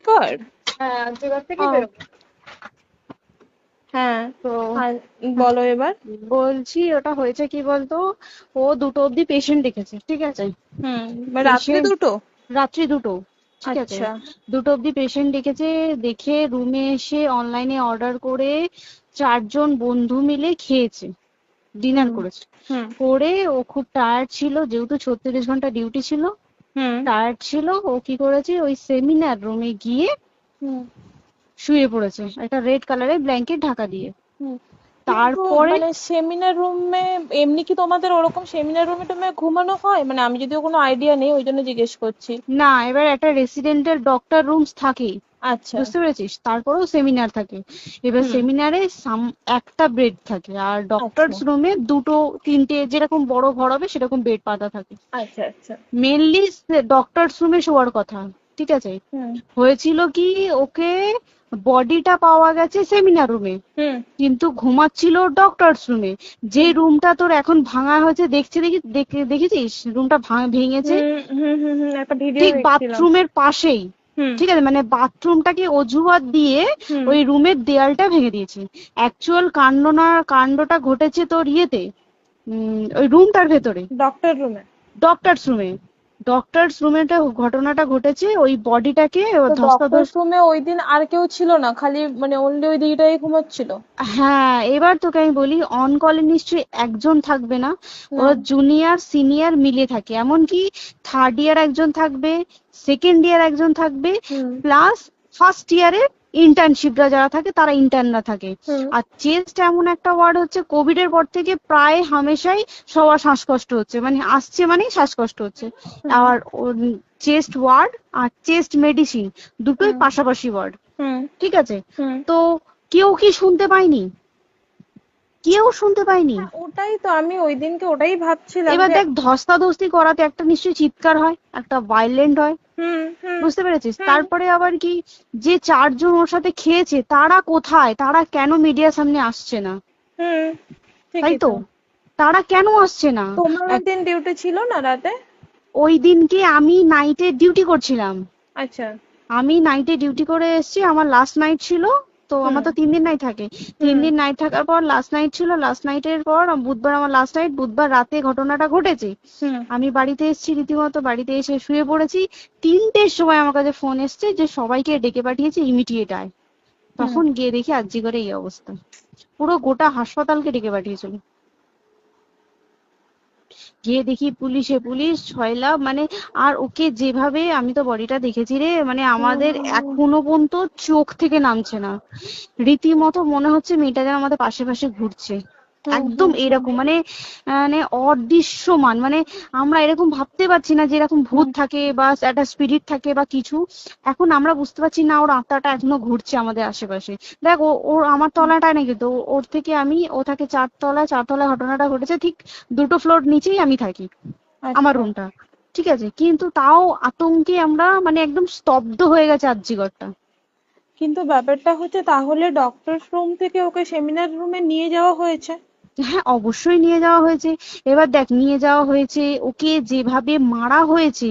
কর। হ্যাঁ আর্যগড় থেকে ও, বেরোবো। হ্যাঁ। তো আর বলো এবার। বলছি ওটা হয়েছে কি বলতো, ও 2টো অব্দি পেশেন্ট দেখেছে, ঠিক আছে। রাত্রে পেশেন্ট 2টো? রাত্রি 2টো, ঠিক আছে। আচ্ছা। 2টো অব্দি পেশেন্ট দেখেছে, দেখে রুমে এসে অনলাইনে অর্ডার করে 4জন বন্ধু মিলে খেয়েছে, ডিনার হুম করেছে। হুম করে ও খুব টায়ার্ড ছিল, যেহেতু 36 ঘন্টা ডিউটি ছিল, হুম টায়ার্ড ছিল। ও কি করেছে, ওই সেমিনার রুমে গিয়ে হুম শুয়ে পড়েছে একটা রেড কালারের ব্ল্যাঙ্কেট ঢাকা দিয়ে। হুম কিন্তু তারপরে মানে সেমিনার রুমে এমনি কি তোমাদের ওরকম সেমিনার রুমে টুমে ঘুমানো হয়? মানে আমি যদিও কোনো আইডিয়া নেই, ওই জন্য জিজ্ঞেস করছি। না, এবার একটা রেসিডেন্টাল ডক্টর রুমস থাকেই, আচ্ছা। বুঝতে পেরেছিস, তারপরেও সেমিনার থাকে। এবার হুম। সেমিনারে একটা বেড থাকে, আর আচ্ছা ডক্টরস রুমে 2-3টে, যেরকম বড় ঘর হবে সেরকম বেড পাতা থাকে। আচ্ছা আচ্ছা। মেনলি ডক্টরস রুমে শোয়ার কথা, ঠিক আছে। হুম হয়েছিল কি, ওকে বডিটা পাওয়া গেছে সেমিনার রুমে, হুম কিন্তু ঘুমাচ্ছিল ডক্টরস রুমে। যে হুম রুমটা তোর এখন ভাঙা হয়েছে, দেখেছিস রুমটা ভেঙেছে, একটা ভিডিও ঠিক দেখছিলাম। বাথরুমের পাশেই, হুম ঠিক আছে, মানে বাথরুমটাকে অজুহাত দিয়ে হুম ওই রুমের দেয়ালটা ভেঙে দিয়েছে। অ্যাকচুয়াল কাণ্ডটা ঘটেছে তোর ইয়েতে, ওই রুমটার ভেতরে, ডক্টর রুমে? ডক্টরস রুমে। ডক্টরস রুমেটা ঘটনাটা ঘটেছে, ওই বডিটাকে তো ডক্টর ধস্তাধস্তি। রুমে ওই দিন আর কেউ ছিল না, খালি মানে অনলি ওই দিদিটাই ঘুমোচ্ছিল? হ্যাঁ, এবার তোকে আমি বলি, অন কলে নিশ্চয়ই একজন থাকবে না, ওরা হুম জুনিয়র সিনিয়র মিলিয়ে থাকে, এমনকি থার্ড ইয়ার একজন থাকবে, সেকেন্ড ইয়ার একজন থাকবে, হুম প্লাস ফার্স্ট ইয়ারের ইন্টার্নশিপরা যারা থাকে তারা ইন্টার্নরা থাকে। হুম আর চেস্ট এমন একটা ওয়ার্ড হচ্ছে, কোভিড এর পর থেকে প্রায় হামেশাই সবার শ্বাসকষ্ট হচ্ছে, মানে আসছে মানেই শ্বাসকষ্ট হচ্ছে। হুম আর চেস্ট ওয়ার্ড আর চেস্ট মেডিসিন দুটোই হুম পাশাপাশি ওয়ার্ড, হুম ঠিক আছে। হুম তো কেউ কি শুনতে পায়নি? কেউ শুনতে পায়নি। হ্যাঁ, ওটাই তো আমি ওই দিনকে ওটাই ভাবছিলাম এবার যে। দেখ, ধস্তাধস্তি করাতে একটা নিশ্চয়ই চিৎকার হয়, একটা ভাইলেন্ট হয়, হুম হুম বুঝতে পেরেছিস। হুম তারপরে আবার কি, যে 4জন ওর সাথে খেয়েছে তারা কোথায়, তারা কেন মিডিয়ার সামনে আসছে না? হুম তাই ঠিকই তো, তো। তারা কেন আসছে না? তোমার ওই এক- দিন ডিউটি ছিল না রাতে? ওই দিনকে আমি নাইটে ডিউটি করছিলাম। আচ্ছা। আমি নাইটে ডিউটি করে এসেছি, আমার লাস্ট নাইট ছিল। তো হুম আমার তো 3 দিন নাইট থাকে, তিন হুম দিন নাইট থাকার পর লাস্ট নাইট ছিল, লাস্ট নাইটের পর বুধবার আমার লাস্ট নাইট, বুধবার রাতে ঘটনাটা ঘটেছে। হুম আমি বাড়িতে এসেছি, রীতিমতো বাড়িতে এসে শুয়ে পড়েছি। 3টের সময় আমার কাছে ফোন এসছে যে সবাইকে ডেকে পাঠিয়েছে, ইমিডিয়েট আয়। হুম তখন গিয়ে দেখি আরজি করে এই অবস্থা, পুরো গোটা হাসপাতালকে ডেকে পাঠিয়েছিল। গিয়ে দেখি পুলিশ ছয়লা, মানে, আর ওকে যেভাবে, আমি তো বডিটা দেখেছি রে, মানে আমাদের হুম এখনো পর্যন্ত চোখ থেকে নামছে না। রীতিমতো মনে হচ্ছে মেয়েটা যেন আমাদের পাশে পাশে ঘুরছে, হুম একদম হুম হুম এরকম, মানে মানে অদৃশ্যমান, মানে আমরা এরকম ভাবতে পারছি না যে এরকম ভূত হুম থাকে বা একটা স্পিরিট থাকে বা কিছু। এখন আমরা বুঝতে পারছি না ওর আত্মাটা এখনো ঘুরছে আমাদের আশেপাশে। দেখ, ওর আমার তলাটায় নাকি, তো ওর থেকে ও থাকে 4তলায়, 4তলায় ঘটনাটা ঘটেছে, ঠিক 2টো ফ্লোর নিচেই আমি থাকি, আমার আচ্ছা। রুমটা, ঠিক আছে। কিন্তু তাও আতঙ্কে আমরা মানে একদম স্তব্ধ হয়ে গেছে আরজিকরটা। কিন্তু ব্যাপারটা হচ্ছে, তাহলে ডক্টর রুম থেকে ওকে সেমিনার রুমে নিয়ে যাওয়া হয়েছে? হ্যাঁ, অবশ্যই নিয়ে যাওয়া হয়েছে। এবার দেখ, নিয়ে যাওয়া হয়েছে, ওকে যেভাবে মারা হয়েছে,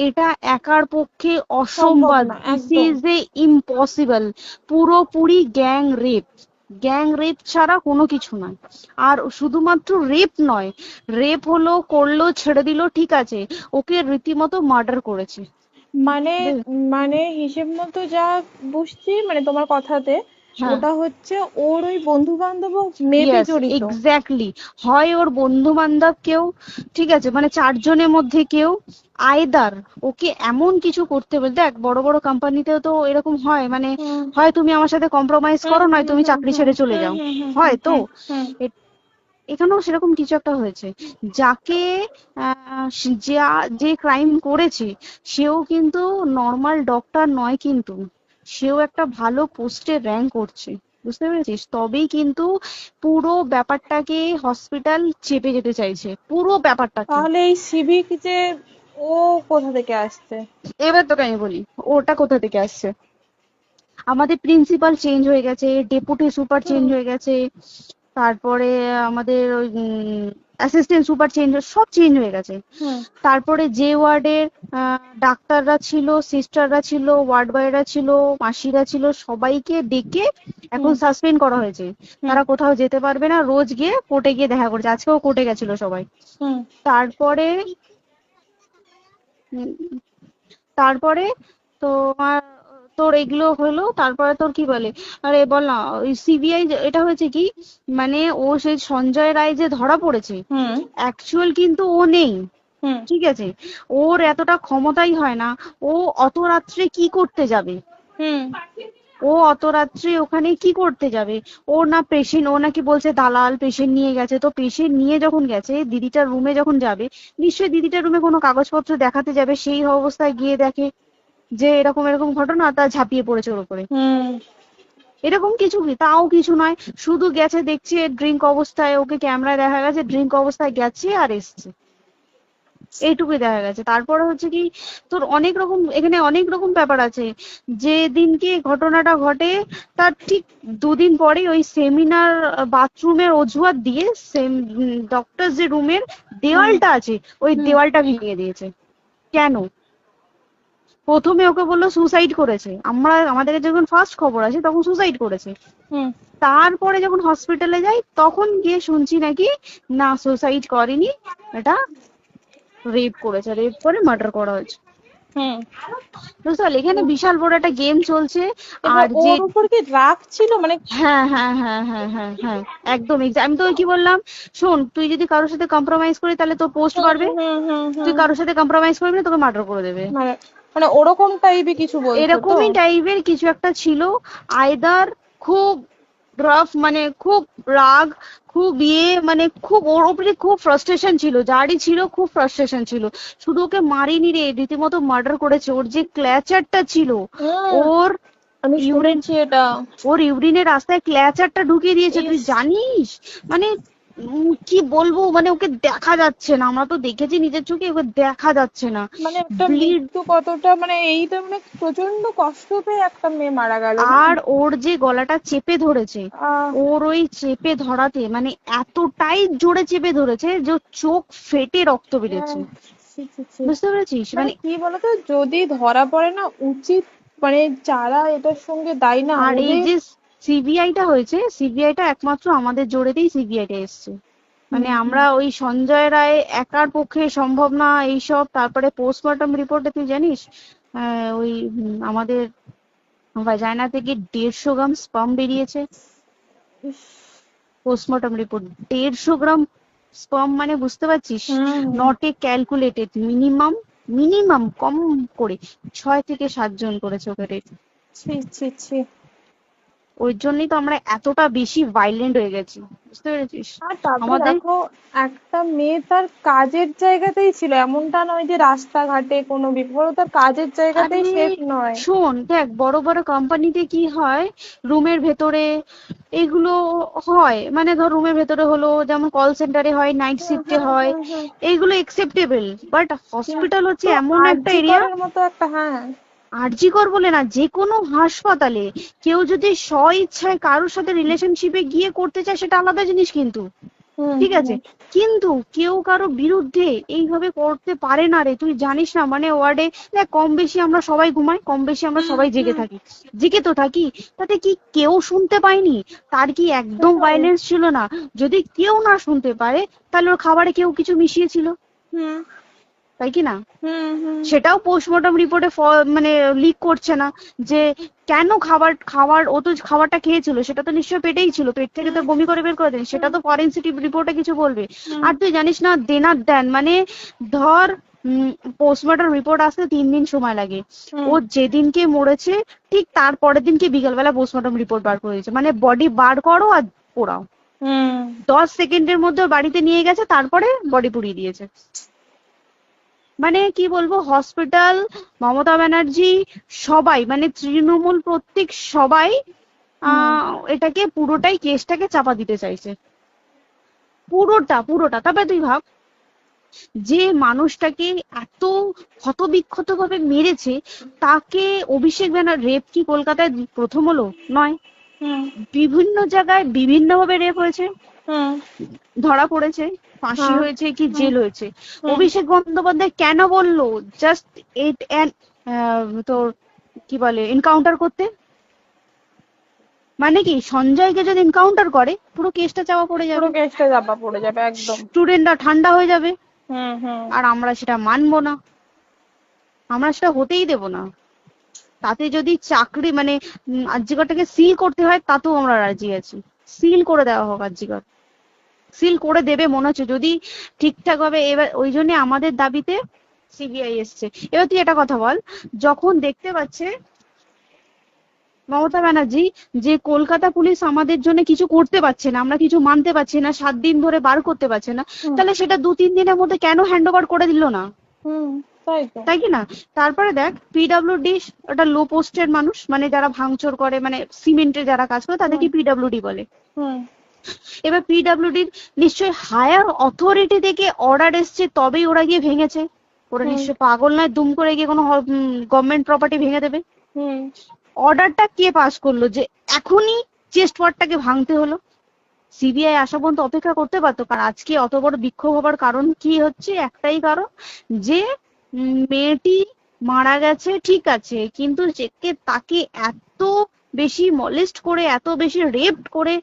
এটা একার পক্ষে সম্ভব অসম্ভব, না দিস একদম। Is a impossible. পুরোপুরি গ্যাং রেপ, গ্যাং রেপ ছাড়া কোনো কিছু নয়। আর শুধুমাত্র রেপ নয়, রেপ হলো, করলো, ছেড়ে দিল, ঠিক আছে, ওকে রীতিমতো মার্ডার করেছে। মানে মানে হিসেব মতো যা বুঝছি মানে তোমার কথাতে, হ্যাঁ, ওটা হচ্ছে ওর ওই বন্ধু বান্ধবও মেবি ইয়েস, জড়িত। এক্স্যাক্টলি। হয় ওর বন্ধু বান্ধব কেউ, ঠিক আছে, মানে 4জনের মধ্যে কেউ, আইদার ওকে এমন কিছু করতে বলতে, দেখ বড় বড় কোম্পানিতেও তো এরকম হয়, মানে হুম হয় তুমি আমার সাথে কম্প্রোমাইজ হুম করো, নয় হুম তুমি হুম চাকরি হুম ছেড়ে চলে হুম যাও, হুম হুম হয় তো। হুম হুম এ- এখানেও সেরকম কিছু একটা হয়েছে। যাকে যে ক্রাইম করেছে, সেও কিন্তু নর্মাল ডক্টর নয়, কিন্তু সেও একটা ভালো পোস্টে র্যাঙ্ক করছে, বুঝতে পেরেছিস, তবেই কিন্তু পুরো ব্যাপারটাকে হসপিটাল চেপে যেতে চাইছে, পুরো ব্যাপারটাকে। তাহলে এই সিভিক যে, ও কোথা থেকে আসছে? এবার তোকে আমি বলি ওটা কোথা থেকে আসছে। আমাদের প্রিন্সিপাল চেঞ্জ হয়ে গেছে, ডেপুটি সুপার চেঞ্জ হুম হয়ে গেছে, তারপরে আমাদের ওই অ্যাসিস্ট্যান্ট সুপার চেঞ্জ, সব চেঞ্জ হয়ে গেছে। হুম তারপরে যে ওয়ার্ডের ডাক্তাররা ছিল, সিস্টাররা ছিল, ওয়ার্ড বয়রা ছিল, মাসিরা ছিল, সবাইকে ডেকে এখন হুম সাসপেন্ড করা হয়েছে। হুম তারা কোথাও যেতে পারবে না, রোজ গিয়ে কোর্টে গিয়ে দেখা করছে। আজকেও কোর্টে গেছিল সবাই। হুম তারপরে উম, তারপরে তোমার তোর এগুলো হলো, তারপরে তোর কি বলে, আরে বল না, ওই সিবিআই এটা হয়েছে কি, মানে ও সেই সঞ্জয় রায় যে ধরা পড়েছে, হুম অ্যাকচুয়াল কিন্তু ও নেই, হুম ঠিক আছে? ওর এতটা ক্ষমতাই হয় না। ও অত রাত্রে কি করতে যাবে? হুম ও অত রাত্রে ওখানে কি করতে যাবে? ও না পেশেন্ট, ও নাকি বলছে দালাল পেশেন্ট নিয়ে গেছে। তো পেশেন্ট নিয়ে যখন গেছে, দিদিটার রুমে যখন যাবে, নিশ্চয়ই দিদিটার রুমে কোনো কাগজপত্র দেখাতে যাবে, সেই অবস্থায় গিয়ে দেখে যে এরকম এরকম ঘটনা, তা ঝাঁপিয়ে পড়েছে ওর উপরে। হুম এরকম কিছু কি, তাও কিছু নয়, শুধু গেছে দেখছে ড্রিঙ্ক অবস্থায়, ওকে ক্যামেরায় দেখা গেছে ড্রিঙ্ক অবস্থায় গেছে আর এসছে, এইটুকুই দেখা গেছে। তারপরে হচ্ছে কি, তোর অনেক রকম এখানে অনেক রকম ব্যাপার আছে। যে দিনকে ঘটনাটা ঘটে তার ঠিক দুদিন পরে ওই সেমিনার বাথরুমের অজুহাত দিয়ে সেম ডক্টর যে রুমের হুম দেওয়ালটা আছে, ওই হুম দেওয়ালটা ভেঙে দিয়েছে। কেন? প্রথমে ওকে বললো সুসাইড করেছে, আমাদের কাছে যখন ফার্স্ট খবর আসে তখন সুসাইড করেছে। হুম তারপরে যখন হসপিটালে যাই তখন গিয়ে শুনছি নাকি না, সুসাইড করেনি, এটা রেপ করেছে, রেপ করে মার্ডার করা হয়েছে। হুম বুঝতে পারলি, এখানে বিশাল বড় একটা গেম চলছে। এবার আর যে ওর উপর কি রাগ ছিল মানে? হ্যাঁ হ্যাঁ হ্যাঁ হ্যাঁ হ্যাঁ হ্যাঁ, একদম আমি তো কি বললাম, শোন, তুই যদি কারোর সাথে কম্প্রোমাইজ করি তাহলে তোর পোস্ট হুম বাড়বে, হুম হুম তুই হুম কারোর সাথে কম্প্রোমাইজ করবি না, তোকে মার্ডার করে দেবে। মানে মানে ওরকম টাইপই কিছু বলছো তো? এরকমই টাইপের কিছু একটা ছিল। আয়দার খুব রাফ, মানে খুব রাগ, খুব মানে খুব ওর উপরে খুব ফ্রাস্ট্রেশন ছিল, যারই ছিল খুব ফ্রাস্ট্রেশন ছিল। শুধু ওকে মারিনি রে, রীতিমতো মার্ডার করেছে। ওর যে ক্ল্যাচারটা ছিল, হুম ওর আমি ইউরিন, শুনেছি এটা। ওর ইউরিনের রাস্তায় ক্ল্যাচারটা ঢুকিয়ে দিয়েছে, তুই ইস, জানিস? মানে কি বলবো, মানে ওকে দেখা যাচ্ছে না, আমরা তো দেখেছি নিজের চোখে, ওকে দেখা যাচ্ছে না। মানে একটা ব্লিড। মৃত্যু কতটা, মানে এই তো মানে প্রচন্ড কষ্ট পেয়ে একটা মেয়ে মারা গেল না? আর ওর যে গলাটা চেপে ধরেছে, আহ ওর ওই চেপে ধরাতে মানে এতটাই জোরে চেপে ধরেছে যে ওর চোখ ফেটে রক্ত বেরিয়েছে। আহ, ছি, ছি, ছি। বুঝতে পেরেছিস? মানে মানে কি বলতো, যদি ধরা পড়ে না উচিত, মানে যারা এটার সঙ্গে দায়ী না আর এই ওদের। যে সিবিআইটা হয়েছে, সিবিআইটা একমাত্র আমাদের জোরেতেই সিবিআইটা এসছে। মানে হুম হুম আমরা ওই সঞ্জয় রায় একার পক্ষে সম্ভব না এইসব। তারপরে পোস্টমর্টম রিপোর্টে তুই জানিস, ওই আমাদের ভাজাইনা থেকে 150 গ্রাম স্পাম বেরিয়েছে। ইস, পোস্টমর্টম রিপোর্ট 150 গ্রাম স্পাম, মানে বুঝতে পারছিস? হুম হুম not a calculated, minimum, minimum কম করে 6 থেকে 7 জন করেছে ওকে rape। ছি ছি ছি। ওই জন্যই তো আমরা এতটা বেশি ভাইলেন্ট হয়ে গেছি, বুঝতে পেরেছিস? আর তারপরে আমাদের দেখো, একটা মেয়ে তার কাজের জায়গাতেই ছিল, এমনটা নয় যে রাস্তাঘাটে কোনো বিপদ, ও তার কাজের আরে জায়গাতেই সেফ নয়। শোন, দেখ বড় বড় কোম্পানিতে কি হয়, রুমের ভেতরে এগুলো হয়, মানে ধর রুমের ভেতরে হলো, যেমন কল সেন্টারে হয়, নাইট হুম শিফটে হুম হয়, হুম হুম এইগুলো একসেপ্টেবল। বাট হসপিটাল হচ্ছে কিন্তু এমন একটা আরজি এরিয়া, করের মতো একটা, হ্যাঁ। আরজি কর বলে না, যে কোনো হাসপাতালে কেউ যদি স্ব ইচ্ছায় কারোর সাথে রিলেশনশিপে গিয়ে করতে চায় সেটা আলাদা জিনিস কিন্তু, হুম ঠিক আছে? হুম কিন্তু কেউ কারো বিরুদ্ধে এইভাবে করতে পারে না রে, তুই জানিস না? মানে ওয়ার্ডে দেখ, কম বেশি আমরা সবাই ঘুমাই, কম বেশি আমরা হুম সবাই জেগে হুম থাকি, জেগে তো থাকি। তাতে কি কেউ শুনতে পায়নি? তার কি একদম সেটাই। ভাইলেন্স ছিল না? যদি কেউ না শুনতে পারে তাহলে ওর খাবারে কেউ কিছু মিশিয়েছিল, হুম তাই কি না? হুম হুম সেটাও পোস্টমর্টম রিপোর্টে মানে লিক করছে না, যে কেন খাবার খাবার ও তো খাবারটা খেয়েছিল, সেটা তো নিশ্চয়ই পেটেই ছিল, পেট থেকে তো হুম বমি করে বের করে দেন, সেটা হুম তো ফরেনসিক রিপোর্টে কিছু বলবে। হুম আর তুই জানিস না, দেনার দেন মানে ধর পোস্টমর্টম রিপোর্ট আসতে 3 দিন সময় লাগে। হুম ও যেদিনকে মরেছে ঠিক তার পরের দিনকে বিকালবেলা পোস্টমর্টম রিপোর্ট বার করে দিয়েছে, মানে বডি বার করো আর পোড়াও, হুম 10 সেকেন্ডের মধ্যে ওর বাড়িতে নিয়ে গেছে, তারপরে বডি পুড়িয়ে দিয়েছে। মানে কি বলবো, হসপিটাল, মমতা ব্যানার্জি, সবাই মানে তৃণমূল প্রত্যেক সবাই হুম এটাকে পুরোটাই কেসটাকে চাপা দিতে চাইছে, পুরোটা পুরোটা। তবে তুই ভাব, যে মানুষটাকে এত ক্ষতবিক্ষত ভাবে মেরেছে, তাকে অভিষেক ব্যানার রেপ কি কলকাতায় প্রথম হলো? নয়, হুম বিভিন্ন জায়গায় বিভিন্ন ভাবে রেপ হয়েছে। হুম ধরা পড়েছে, ফাঁসি হুম হয়েছে কি হুম জেল হয়েছে। হুম অভিষেক বন্দ্যোপাধ্যায় কেন বললো জাস্ট এইট তোর কি বলে এনকাউন্টার করতে? মানে কি সঞ্জয়কে যদি এনকাউন্টার করে পুরো কেসটা চাপা পড়ে পুরো যাবে, কেসটা চাপা পড়ে যাবে একদম। স্টুডেন্টরা ঠান্ডা হয়ে যাবে, হুম হুম আর আমরা সেটা মানবো না, আমরা সেটা হতেই দেব না। তাতে যদি চাকরি মানে আরজিকরটাকে সিল করতে হয় তাতেও আমরা রাজি আছি, সিল করে দেওয়া হোক আরজিকর, সিল করে দেবে মনে হচ্ছে যদি ঠিকঠাক ভাবে। এবার ওই জন্য আমাদের দাবিতে সিবিআই এসছে। এবার তুই একটা কথা বল, যখন দেখতে পাচ্ছে মমতা ব্যানার্জি যে কলকাতা পুলিশ আমাদের জন্য কিছু করতে পারছে না, আমরা কিছু মানতে পারছি না, 7 দিন ধরে বার করতে পারছে না, হুম তাহলে সেটা 2-3 দিনের মধ্যে কেন হ্যান্ড ওভার করে দিল না? হুম তাই তো। তাই কি না? তারপরে দেখ পিডব্লিউডি ওটা লো পোস্টের মানুষ, মানে যারা ভাঙচুর করে, মানে সিমেন্টের যারা কাজ করে হুম তাদেরকে পিডব্লিউডি বলে। হুম এবার পিডব্লিউডির নিশ্চয়ই হায়ার অথরিটি থেকে অর্ডার এসছে তবেই ওরা গিয়ে ভেঙেছে। ওরা হুম নিশ্চয়ই পাগল নয় দুম করে গিয়ে কোনো গভর্নমেন্ট প্রপার্টি ভেঙে দেবে। হুম অর্ডারটা কে পাস করলো যে এখনই চেস্ট ওয়ার্ডটাকে ভাঙতে হলো? সিবিআই আসা পর্যন্ত অপেক্ষা করতে পারতো। কারণ আজকে অত বড় বিক্ষোভ হবার কারণ কি হচ্ছে, একটাই কারণ, যে মেয়েটি মারা গেছে ঠিক আছে, কিন্তু তাকে এত বেশি মলেস্ট করে, এত বেশি রেপ করে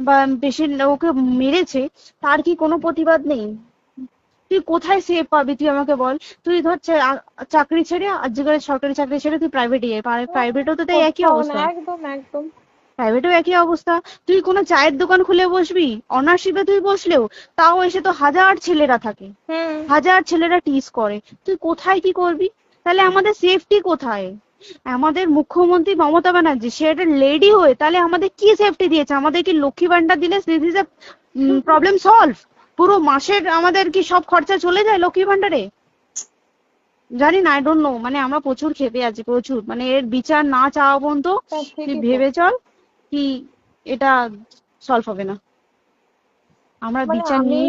বা বেশি ওকে মেরেছে, তার কি কোনো প্রতিবাদ নেই? তুই কোথায় সেভ পাবি তুই আমাকে বল? তুই ধর চাকরি ছেড়ে আজকের সরকারি চাকরি ছেড়ে তুই প্রাইভেটে যাই, প্রাইভেটেও তো তাই একই কোথাও না, অবস্থা, একদম একদম। প্রাইভেটেও একই অবস্থা। তুই কোনো চায়ের দোকান খুলে বসবি, অনার্সশিপে তুই বসলেও তাও এসে তো হাজার ছেলেরা থাকে, হুম হাজার ছেলেরা টিজ করে, তুই কোথায় কি করবি? তাহলে আমাদের সেফটি কোথায়? আমাদের মুখ্যমন্ত্রী মমতা ব্যানার্জি সে একটা লেডি হয়ে তাহলে আমাদের কি সেফটি দিয়েছে? আমাদের কি লক্ষ্মী ভান্ডার দিলে this is a problem solve? পুরো মাসের আমাদের কি সব খরচা চলে যায় লক্ষ্মী ভান্ডারে? জানি না, আই ডোন্ট নো, মানে আমরা প্রচুর ক্ষেপে আছি, প্রচুর, মানে এর বিচার না চাওয়া পর্যন্ত তা তুই ঠিকই তো। ভেবে চল কি এটা সলভ হবে না। আমরা মানে বিচার আমি নিয়ে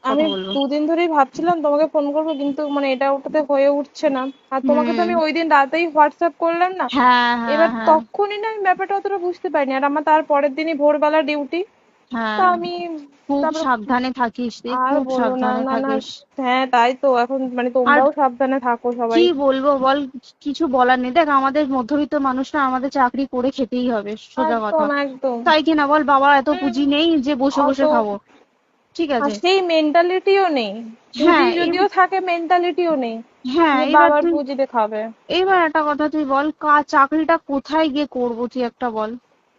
আমি কথা বলবো। 2 দিন ধরেই ভাবছিলাম তোমাকে ফোন করবো, কিন্তু মানে এটা ওটাতে হয়ে উঠছে না। আর তোমাকে তো হুম। আমি ওই দিন রাতেই হোয়াটসঅ্যাপ করলাম না। হ্যাঁ হ্যাঁ এবার হ্যাঁ তখনই না আমি ব্যাপারটা অতটা বুঝতে পারিনি, আর আমার তার পরের দিনই ভোরবেলা ডিউটি। তা হ্যাঁ। আমি খুব তারপরে সাবধানে থাকিস রে, আর খুব বলো না, সাবধানে না না। থাকিস। হ্যাঁ তাই তো, এখন মানে আর তোমরাও সাবধানে থাকো সবাই। কি বলবো বল, কিছু বলার নেই। দেখ আমাদের মধ্যবিত্ত মানুষরা আমাদের চাকরি করে খেতেই হবে, সোজা কথা। একদম একদম। তাই কি না বল, বাবার এত হুম, পুঁজি নেই যে বসে অত বসে খাবো, ঠিক আর আছে? সেই মেন্টালিটিও নেই। পুঁজি হ্যাঁ যদিও থাকে, মেন্টালিটিও নেই হ্যাঁ যে এবার বাবার তুই, পুঁজিতে খাবে। এইবার একটা কথা তুই বল, চাকরিটা কোথায় গিয়ে করবো তুই একটা বল?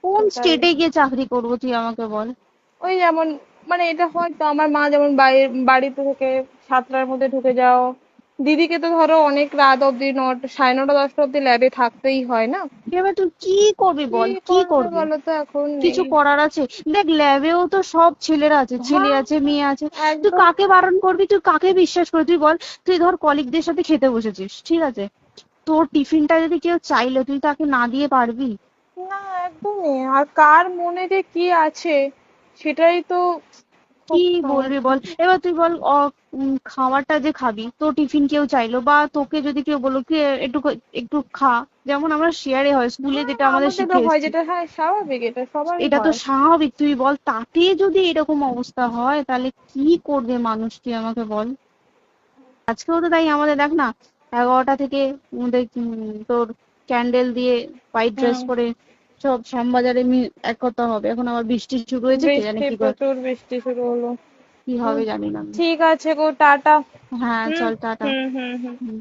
কোন সেটাই। স্টেটে গিয়ে চাকরি করবো তুই আমাকে বল? ওই যেমন, মানে এটা হয়তো আমার মা যেমন বাড়িতে থেকে 7টার মধ্যে ঢুকে যাও, দিদিকে তো ধরো অনেক রাত অব্দি 9টা, 9:30, 10টা অব্দি ল্যাবে থাকতেই হয় না। এবার তুই কি করবি কি বল, কি করবে করবি? বলো তো, এখন কিছু নেই। করার আছে? দেখ ল্যাবেও তো সব ছেলেরা আছে, ছেলে হ্যাঁ আছে মেয়ে আছে, তুই একদম। কাকে বারণ করবি, তুই কাকে বিশ্বাস করবি তুই বল? তুই ধর কলিগদের সাথে খেতে বসেছিস, ঠিক আছে, তোর টিফিনটা যদি কেউ চাইলো তুই তাকে না দিয়ে পারবি? না একদমই, আর কার মনে যে কি আছে সেটাই তো কি খুব বলবি সমস্যা। বল? এবার তুই বল খাবারটা যে খাবি, তোর টিফিন কেউ চাইলো বা তোকে যদি কেউ বললো কি একটু একটু খা, যেমন আমরা শেয়ারে হয় স্কুলে হ্যাঁ যেটা আমাদের আমাদেরও শিখে হয়, এসেছি, যেটা হ্যাঁ স্বাভাবিক, এটা সবারই এটা তো হয়। স্বাভাবিক, তুই বল তাতে যদি এরকম অবস্থা হয় তাহলে কি করবে মানুষ, তুই আমাকে বল? আজকেও তো তাই আমাদের দেখ না, 11টা থেকে আমাদের তোর ক্যান্ডেল দিয়ে হোয়াইট ড্রেস হুম। পরে সব শ্যামবাজারে একতা হবে, এখন আবার বৃষ্টি শুরু হয়েছে, কে জানে বৃষ্টি, কি প্রচুর বৃষ্টি শুরু হলো। কি হুম, হবে জানি না আমি। ঠিক আছে গো, টাটা। হ্যাঁ হুম চল টাটা। হুম হুম হুম। হুম।